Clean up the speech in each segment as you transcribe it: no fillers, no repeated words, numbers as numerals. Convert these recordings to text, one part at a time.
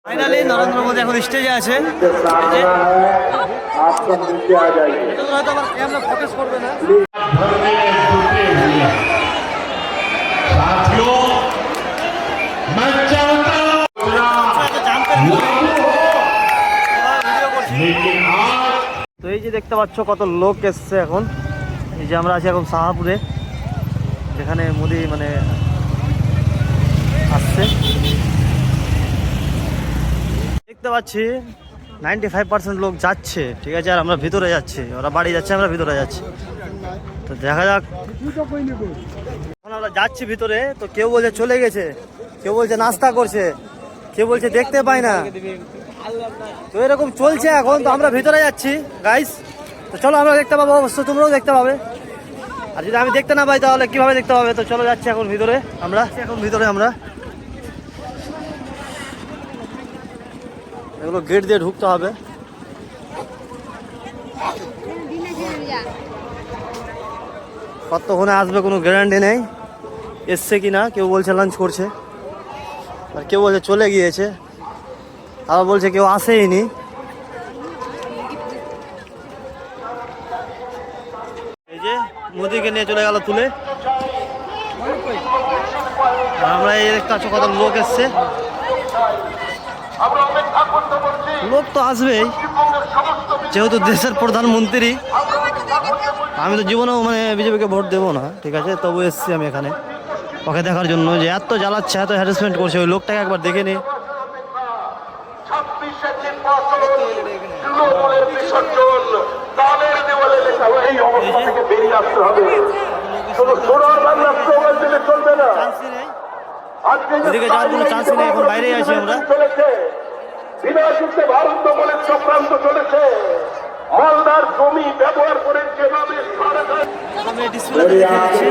Finally Narendra Modi এখন স্টেজে আছে। হয়তো আবার ক্যামেরা ফোকাস করবে না। তো এই যে দেখতে পাচ্ছ কত লোক এসছে এখন। এই যে আমরা আছি এখন শাহপুরে, যেখানে মোদি মানে আসছে। দেখতে পাচ্ছি 95% লোক যাচ্ছে, ঠিক আছে, আর আমরা ভিতরে যাচ্ছি। ওরা বাড়ি যাচ্ছে, আমরা ভিতরে যাচ্ছি। তো দেখা যাক, এখন আমরা যাচ্ছি ভিতরে। তো কেউ বলছে চলে গেছে, কেউ বলছে নাস্তা করছে, কেউ বলছে দেখতে পাই না। তো এরকম চলছে এখন। তো আমরা ভিতরে যাচ্ছি গাইস। তো চলো, আমরা দেখতে পাবো, অবশ্যই তোমরাও দেখতে পাবে। আর যদি আমি দেখতে না পাই তাহলে কিভাবে দেখতে পাবে? তো চলো যাচ্ছি এখন ভিতরে। আমরা এগুলো গেট দিয়ে ঢুকতে হবে। কতক্ষণে আসবে কোনো গ্যারান্টি নেই। এসছে কি না, কেউ বলছে লাঞ্চ করছে, আর কেউ বলছে চলে গিয়েছে, আবার বলছে কেউ আসেইনি। এই যে মোদিকে নিয়ে চলে গেল তুলে। আমরা এই দেখতে পাচ্ছি কত লোক এসছে। লোক তো আসবেই, যেহেতু দেশের প্রধানমন্ত্রী। আমি তো জীবনেও মানে বিজেপিকে ভোট দেবো না, ঠিক আছে, তবু এসছি আমি এখানে ওকে দেখার জন্য, যে এত জ্বালাচ্ছে, এত হ্যারাসমেন্ট করছে। ওই লোকটাকে একবার দেখে নি। এদিকে যাওয়ার কোনো চান্সই নেই, এখন বাইরেই আছি আমরা। মালদার জমি ব্যবহার করে যেভাবে আমি ডিসপ্লেতে দেখে দিচ্ছি।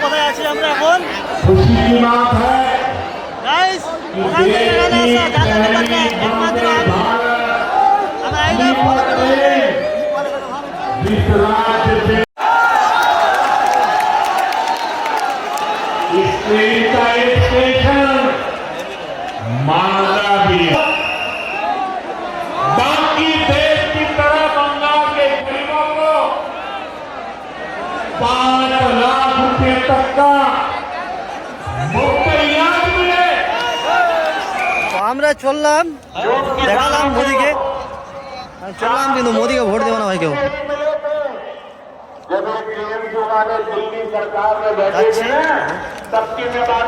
কোথায় আছি আমরা এখন? গাইস, ওখান থেকে এখানে আসা জানাতে পারবে একমাত্র আমি। আমরা আইলাম मालदा भी बाकी देश की तरह बंगाल के गरीबों को 5 लाख रुपए तक का मुफ्त इलाज मिले। আমরা चललाम, দেখালাম মোদিকে, চললাম, কিন্তু মোদিকে ভোট দেবো না ভাই কেউ। जब एक दिल्ली सरकार में बैठे थे ना, सबकी में बात